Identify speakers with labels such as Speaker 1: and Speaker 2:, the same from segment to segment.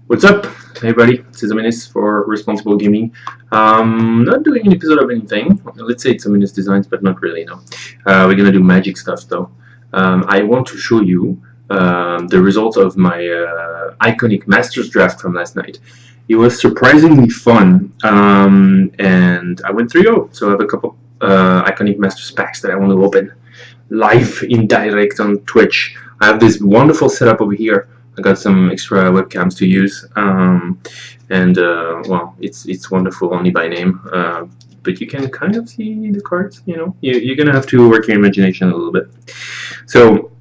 Speaker 1: What's up, everybody? This is Aminis for Responsible Gaming. Not doing an episode of anything. Let's say it's Aminis Designs, but not really, no. We're gonna do magic stuff, though. I want to show you the results of my Iconic Masters draft from last night. It was surprisingly fun, and I went 3-0, so I have a couple Iconic Masters packs that I want to open live in direct on Twitch. I have this wonderful setup over here. I got some extra webcams to use, and well, it's wonderful only by name, but you can kind of see the cards. You know, you're gonna have to work your imagination a little bit. So,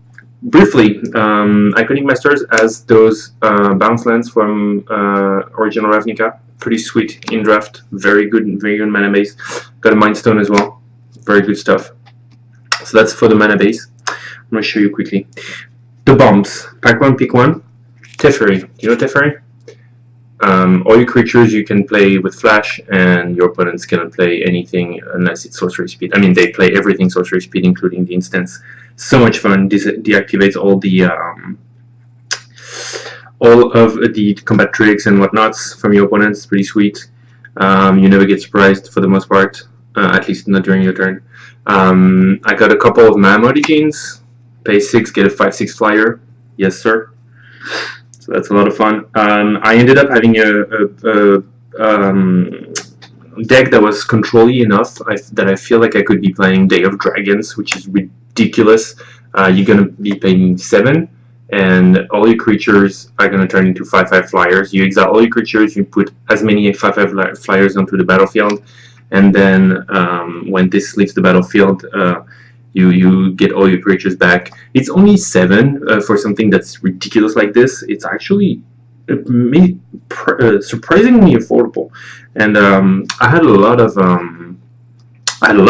Speaker 1: briefly, Iconic Masters has those bounce lands from Original Ravnica. Pretty sweet in draft. Very good mana base. Got a Mind Stone as well. Very good stuff. So that's for the mana base. I'm gonna show you quickly. The bombs. Pack one, pick one. Teferi. You know Teferi? All your creatures you can play with flash, and your opponents cannot play anything unless it's sorcery speed. I mean, they play everything sorcery speed, including the instants. So much fun. Deactivates all of the combat tricks and whatnots from your opponents. Pretty sweet. You never get surprised for the most part, at least not during your turn. I got a couple of Mammoth Jeans. Pay 6, get a 5/6 flyer. Yes, sir. So that's a lot of fun. I ended up having a deck that was control-y enough that I feel like I could be playing Day of Dragons, which is ridiculous. You're going to be paying 7, and all your creatures are going to turn into 5/5 flyers. You exile all your creatures, you put as many 5/5 flyers onto the battlefield, and then when this leaves the battlefield, you get all your creatures back. It's only 7 for something that's ridiculous like this. It's actually surprisingly affordable, and I had a lot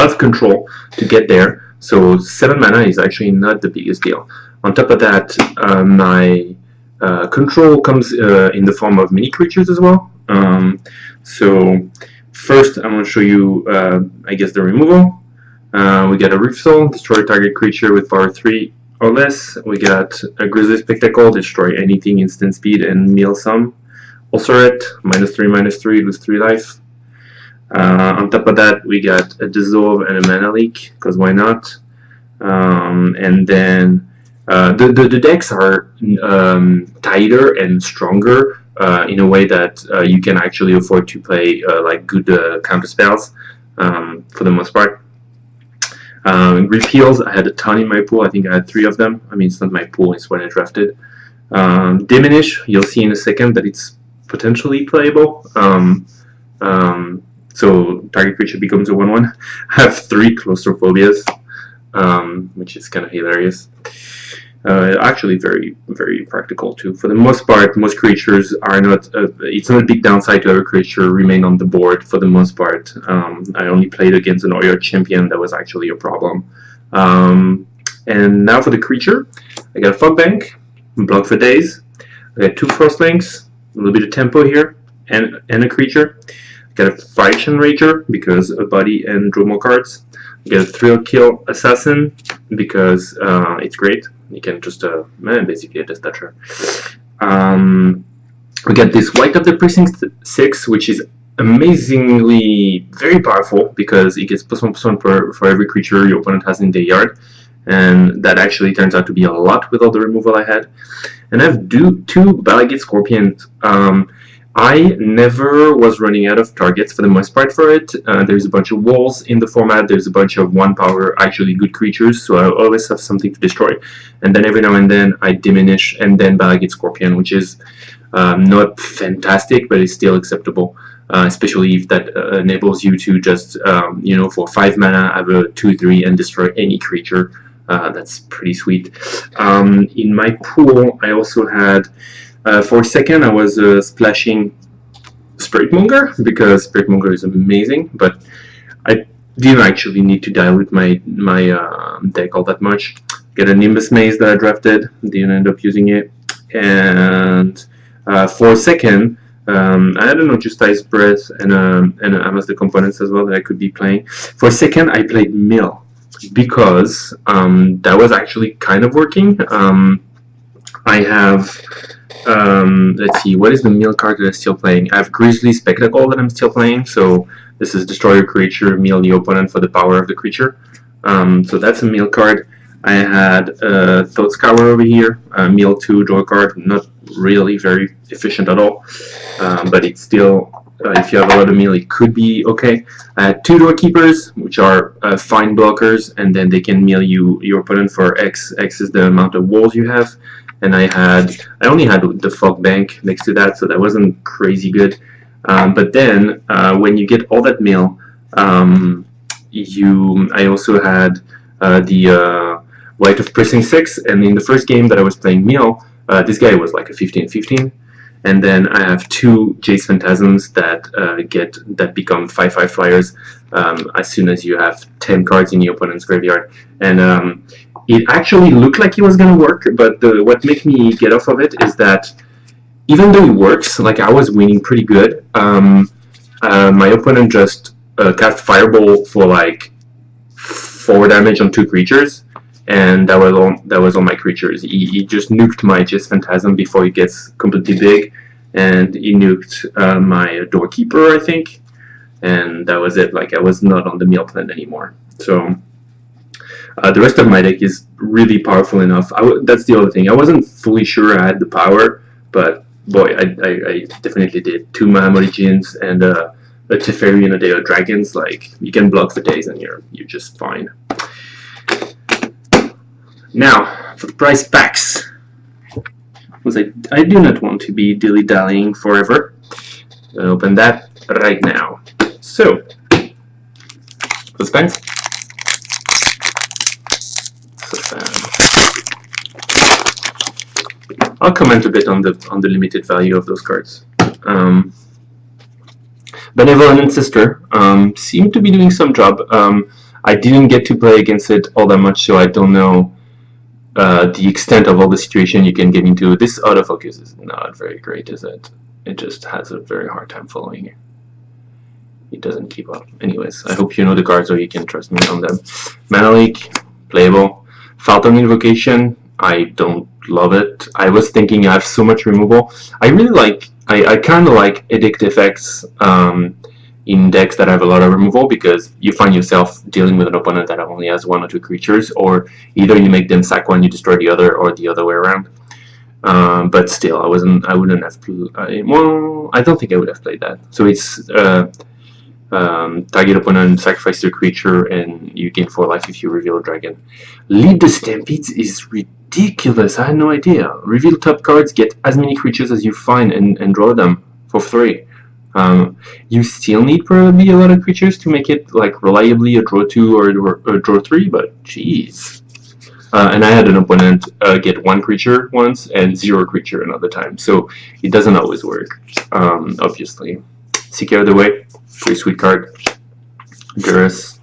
Speaker 1: of control to get there. So 7 mana is actually not the biggest deal. On top of that, my control comes in the form of mini creatures as well. So first, I'm going to show you, I guess, the removal. We got a Reef Soul, destroy target creature with power 3 or less. We got a Grizzly Spectacle, destroy anything instant speed and mill some. Ulcerate, -3/-3, lose 3 life. On top of that, we got a Dissolve and a Mana Leak, because why not? And then the decks are tighter and stronger in a way that you can actually afford to play like good counter spells for the most part. Grief Heals, I had a ton in my pool. I think I had 3 of them. I mean, it's not my pool, it's when I drafted. Diminish, you'll see in a second that it's potentially playable. So target creature becomes a 1/1. I have 3 Claustrophobias, which is kind of hilarious. Actually very, very practical too. For the most part, most creatures are not, it's not a big downside to have a creature remain on the board for the most part. I only played against an Oyo champion that was actually a problem. And now for the creature, I got a Fog Bank, Block for Days, I got 2 Frostlinks, a little bit of tempo here, and a creature. I got a Phyrexian Rager because a body and draw more cards. I got a Thrill Kill Assassin because it's great. You can just basically a Destatcher. We get this White of the Precinct 6, which is amazingly very powerful because it gets +1/+1 for every creature your opponent has in their yard, and that actually turns out to be a lot with all the removal I had. And I have 2 Balagate Scorpions. I never was running out of targets for the most part for it. There's a bunch of walls in the format, there's a bunch of 1 power actually good creatures, so I always have something to destroy. And then every now and then I diminish and then Balagate Scorpion, which is not fantastic, but it's still acceptable. Especially if that enables you to just, you know, for 5 mana have a 2/3 and destroy any creature. That's pretty sweet. In my pool, I also had for a second I was splashing Spiritmonger because Spiritmonger is amazing, but I didn't actually need to dilute my deck all that much. Got a Nimbus Maze that I drafted, didn't end up using it, and for a second I had an Unjustized Breath and Amass the Components as well that I could be playing. For a second I played Mill because that was actually kind of working. I have Let's see, what is the mill card that I'm still playing? I have Grizzly Spectacle that I'm still playing, so this is destroy your creature, mill the opponent for the power of the creature. So that's a mill card. I had Thought Scour over here, mill 2, draw a card, not really very efficient at all, but it's still, if you have a lot of mill, it could be okay. I had 2 Doorkeepers, which are fine blockers, and then they can mill your opponent for X. X is the amount of walls you have. And I only had the Fog Bank next to that, so that wasn't crazy good. But then when you get all that mill, I also had the Rite of Precinct 6, and in the first game that I was playing mill, this guy was like a 15/15, and then I have 2 Jace Phantasms that become 5/5 flyers as soon as you have 10 cards in your opponent's graveyard, and it actually looked like it was gonna work, but what made me get off of it is that even though it works, like I was winning pretty good, my opponent just cast Fireball for like 4 damage on 2 creatures, and that was all my creatures. He just nuked my Jace Phantasm before he gets completely big, and he nuked my Doorkeeper, I think, and that was it. Like I was not on the mill plan anymore. So the rest of my deck is really powerful enough. That's the other thing. I wasn't fully sure I had the power, but boy, I definitely did. 2 Mahamorigins and a Teferi and a Day of Dragons. Like, you can block for days and you're just fine. Now, for the prize packs. Because I do not want to be dilly-dallying forever. I'll open that right now. So, suspense. I'll comment a bit on the limited value of those cards. Benevolent Ancestor seemed to be doing some job. I didn't get to play against it all that much, so I don't know the extent of all the situation you can get into. This autofocus is not very great, is it? It just has a very hard time following you. It doesn't keep up. Anyways, I hope you know the cards or you can trust me on them. Mana Leak, playable. Phantom Invocation, I don't love it. I was thinking I have so much removal. I really like, I kind of like Edict effects in decks that have a lot of removal, because you find yourself dealing with an opponent that only has 1 or 2 creatures, or either you make them sack 1, you destroy the other, or the other way around. But still, I wouldn't have. Well, I don't think I would have played that. So it's target opponent, sacrifice their creature, and you gain 4 life if you reveal a dragon. Lead the Stampedes is ridiculous. I had no idea. Reveal top cards, get as many creatures as you find, and draw them for 3. You still need probably a lot of creatures to make it like reliably a draw 2 or a draw 3, but jeez. And I had an opponent get 1 creature once and 0 creature another time, so it doesn't always work, obviously. Seek Out of the Way, pretty sweet card. Durus,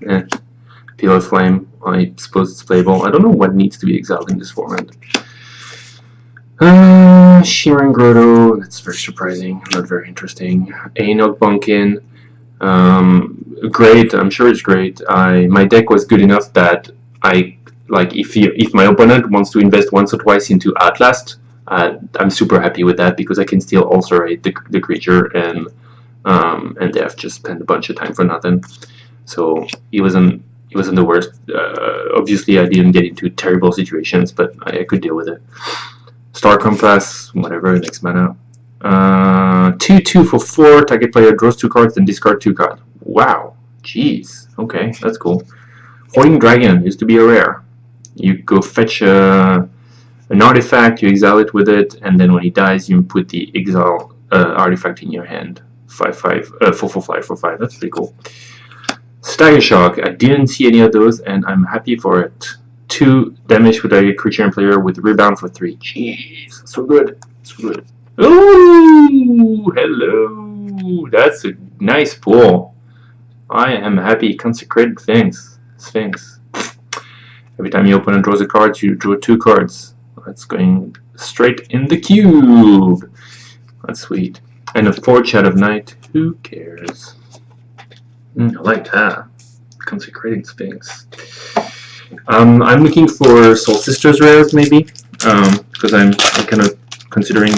Speaker 1: Peal of Flame, I suppose it's playable. I don't know what needs to be exiled in this format. Shimmering Grotto, that's very surprising, not very interesting. Aenok Bunkin, great, I'm sure it's great. My deck was good enough that if my opponent wants to invest once or twice into Outlast, I'm super happy with that, because I can still ulcerate the creature, and they have just spent a bunch of time for nothing. So it wasn't the worst. Obviously, I didn't get into terrible situations, but I could deal with it. Star Compass, whatever, next mana. 2/2 for 4, target player draws 2 cards and discard 2 cards. Wow, jeez, okay, that's cool. Hoarding Dragon used to be a rare. You go fetch an artifact, you exile it with it, and then when he dies, you put the exile artifact in your hand. 5/5, 4/5 for 5, that's pretty cool. Stagger Shock, I didn't see any of those, and I'm happy for it. 2 damage with a creature and player with rebound for 3. Jeez, so good, so good. Oh, hello, that's a nice pull. I am happy. Consecrated Sphinx. Every time your opponent draws a card, you draw 2 cards. That's going straight in the cube. That's sweet. And a Forge out of Night. Who cares? I like that. Consecrating Sphinx. I'm looking for Soul Sisters rares, maybe, because I'm kind of considering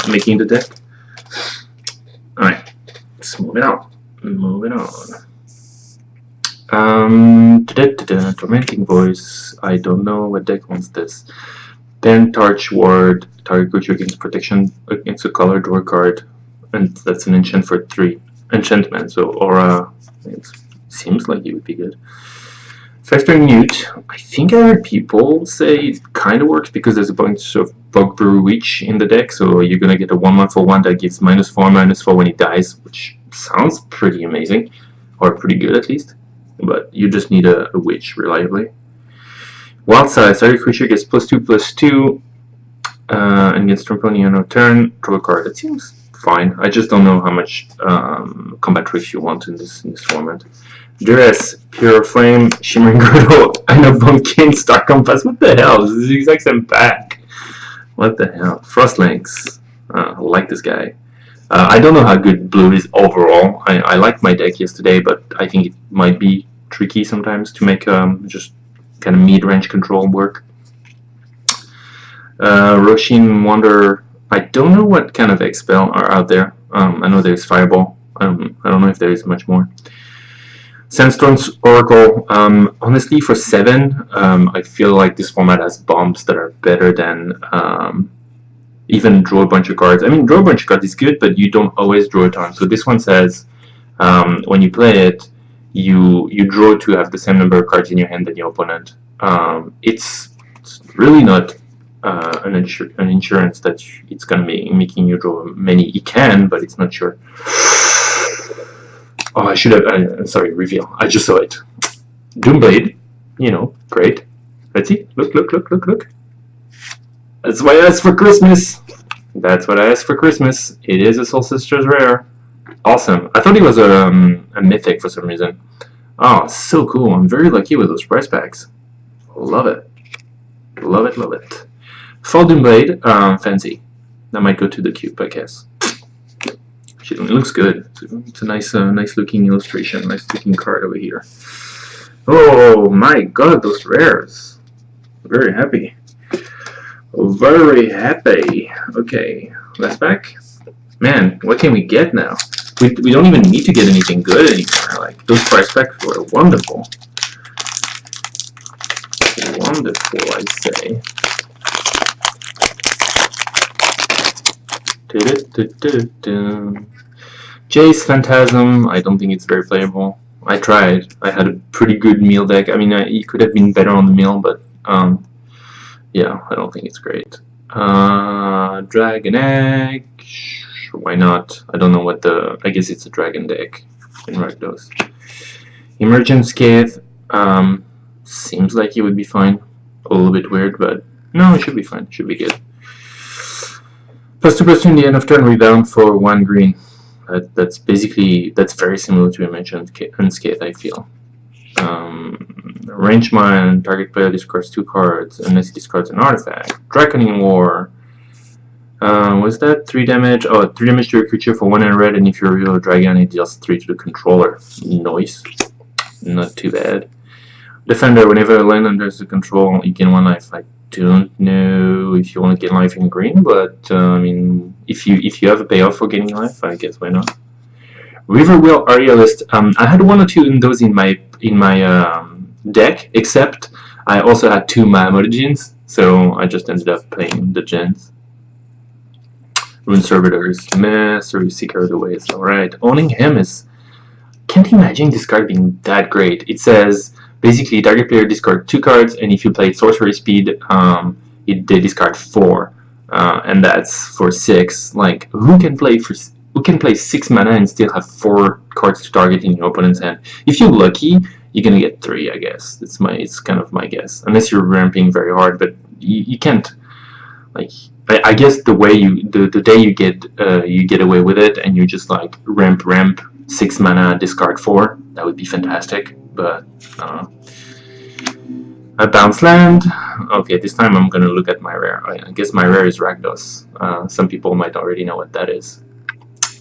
Speaker 1: making the deck. Alright, let's move it on. Moving on. Tormenting Voice. I don't know what deck wants this. Then Torch Ward. Target creature gains protection against a color, draw a card. And that's an enchant for 3. Enchantment, so Aura. It seems like it would be good. 5-turn Mute. I think I heard people say it kind of works because there's a bunch of Bogbrew Witch in the deck, so you're gonna get a 1/1 for 1 that gives -4/-4 when he dies, which sounds pretty amazing, or pretty good at least. But you just need a Witch reliably. Wild Size. Target creature gets +2/+2, and gets Trampoline on a turn. Draw a card. That seems fine. I just don't know how much combat tricks you want in this format. Duress, Pure Flame, Shimmering Girdle, and a Bunkin Star Compass. What the hell? This is the exact same pack. What the hell? Frostlinks. I like this guy. I don't know how good blue is overall. I liked my deck yesterday, but I think it might be tricky sometimes to make just kind of mid-range control work. Roshin Wonder. I don't know what kind of X-Spell are out there. I know there's Fireball. I don't know if there is much more. Sandstorm's Oracle. Honestly, for 7, I feel like this format has bombs that are better than even draw a bunch of cards. I mean, draw a bunch of cards is good, but you don't always draw a ton. So this one says when you play it, you draw to have the same number of cards in your hand than your opponent. It's really not an insurance that it's going to be making you draw many. It can, but it's not sure. Oh, I should have. Sorry, reveal. I just saw it. Doomblade. You know, great. Let's see. Look, look, look, look, look. That's what I asked for Christmas. That's what I asked for Christmas. It is a Soul Sisters rare. Awesome. I thought it was a mythic for some reason. Oh, so cool. I'm very lucky with those prize packs. Love it. Love it, love it. Fall Doomblade. Fancy. That might go to the cube, I guess. It looks good. It's a nice, nice looking illustration. Nice looking card over here. Oh my god, those rares. Very happy. Very happy. Okay, last pack. Man, what can we get now? We don't even need to get anything good anymore. Like, those price packs were wonderful. Wonderful, I'd say. Jace Phantasm. I don't think it's very playable. I tried. I had a pretty good meal deck. I mean, it could have been better on the meal, but yeah, I don't think it's great. Dragon Egg. Why not? I don't know what the. I guess it's a dragon deck in Rakdos. Emergent Scathe. Seems like it would be fine. A little bit weird, but no, it should be fine. It should be good. +2/+2 in the end of turn rebound for 1 green. That's very similar to Emergent Scathe, I feel. Range Mine, target player discards 2 cards unless he discards an artifact. Draconing War. Was that 3 damage? Oh, 3 damage to your creature for 1 and red, and if you reveal a dragon, it deals 3 to the controller. Nice. Not too bad. Defender, whenever a land enters the control, you gain 1 life. I don't know if you want to get life in green, but I mean, if you have a payoff for getting life, I guess why not. Riverwheel Aerialist. I had 1 or 2 in those in my deck, except I also had 2 Mutagens, so I just ended up playing the gens. Rune Servitors, Mastery Seeker of the Ways. Alright, owning him is. Can't imagine this card being that great. It says basically target player discard 2 cards, and if you play Sorcery Speed, they discard 4, and that's for 6. Like, who can play 6 mana and still have 4 cards to target in your opponent's hand? If you're lucky, you're gonna get 3, I guess. It's kind of my guess, unless you're ramping very hard. But you can't. Like, I guess the way the day you get away with it, and you just like ramp 6 mana, discard 4. That would be fantastic. But a bounce land. Okay, this time I'm gonna look at my rare. I guess my rare is Rakdos. Some people might already know what that is.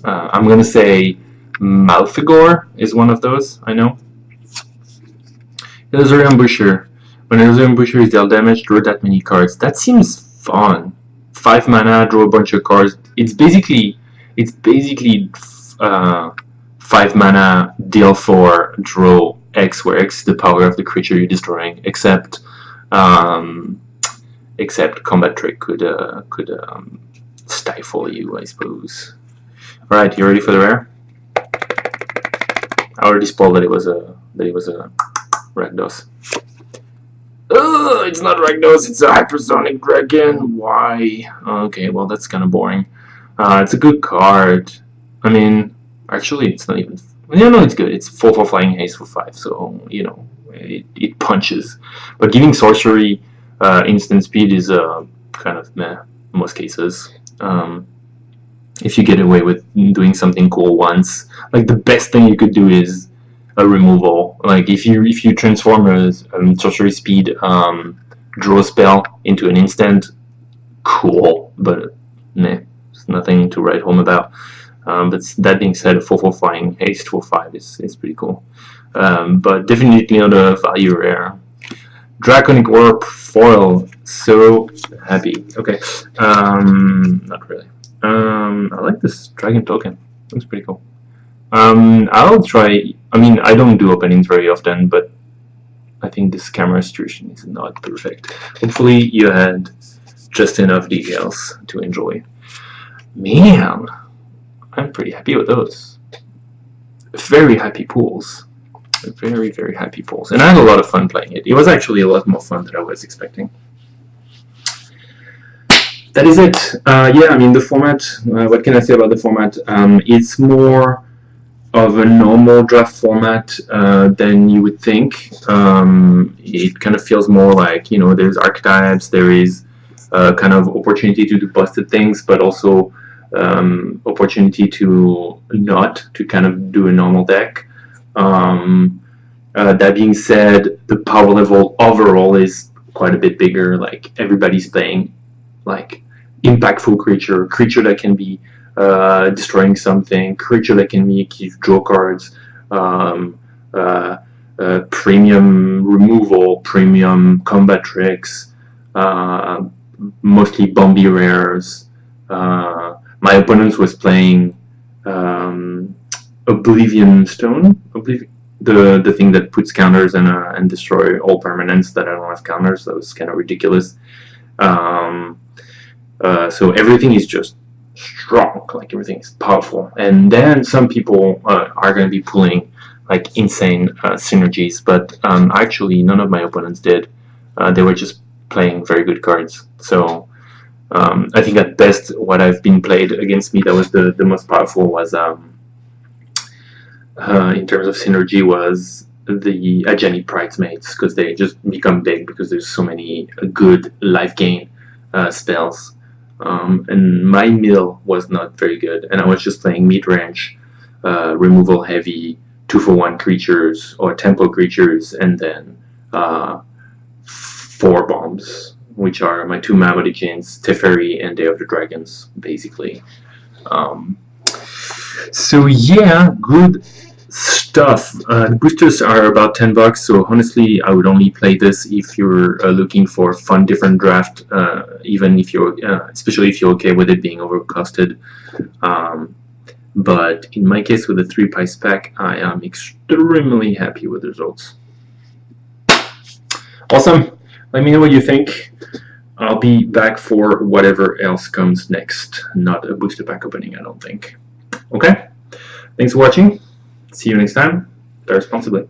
Speaker 1: I'm gonna say Malfegor is one of those. I know. Illusory Ambusher. When Illusory Ambusher is dealt damage, draw that many cards. That seems fun. 5 mana, draw a bunch of cards. It's basically 5 mana, deal 4, draw X, where X is the power of the creature you're destroying, except Combat Trick could stifle you, I suppose. Alright, you ready for the rare? I already spoiled that it was a Rakdos. Oh, it's not Rakdos, it's a Hypersonic Dragon. Why? Okay, well that's kind of boring. It's a good card. I mean, actually, it's not even. Yeah, no, it's good. It's 4/4 flying haste for 5, so you know it punches. But giving sorcery instant speed is kind of meh in most cases. If you get away with doing something cool once, like the best thing you could do is a removal. Like if you transform a sorcery speed draw spell into an instant, cool. But nah, there's nothing to write home about. But that being said, a 4/4 flying haste for 5 is pretty cool. But definitely not a value rare. Draconic Warp foil, so happy. Okay, not really. I like this dragon token. Looks pretty cool. I'll try. I mean, I don't do openings very often, but I think this camera situation is not perfect. Hopefully, you had just enough details to enjoy. Man, I'm pretty happy with those. Very happy pools. Very, very happy pools. And I had a lot of fun playing it. It was actually a lot more fun than I was expecting. That is it. Yeah, I mean, the format, what can I say about the format? It's more of a normal draft format than you would think. It kind of feels more like, you know, there's archetypes, there is kind of opportunity to do busted things, but also opportunity to kind of do a normal deck. That being said, the power level overall is quite a bit bigger. Like everybody's playing like impactful creature that can be destroying something, creature that can make you draw cards, premium removal, premium combat tricks, mostly Bombi rares. My opponent was playing Oblivion Stone, the thing that puts counters and destroy all permanents that I don't have counters. That was kind of ridiculous. So everything is just strong, like everything is powerful. And then some people are going to be pulling like insane synergies, but actually none of my opponents did. They were just playing very good cards. So I think at best what I've been played against me that was the most powerful was in terms of synergy was the Ajani Bridesmaids, because they just become big because there's so many good life gain spells. And my mill was not very good, and I was just playing mid-range, removal heavy, 2-for-1 creatures or tempo creatures, and then 4 bombs, which are my 2 Mammoths, Teferi, and Day of the Dragons, basically. So yeah, good stuff. The boosters are about $10, so honestly I would only play this if you're looking for a fun different draft, even if you're especially if you're okay with it being overcosted. But in my case with the 3 piece pack, I am extremely happy with the results. Awesome. Let me know what you think. I'll be back for whatever else comes next. Not a booster pack opening, I don't think. Okay? Thanks for watching. See you next time. Play responsibly.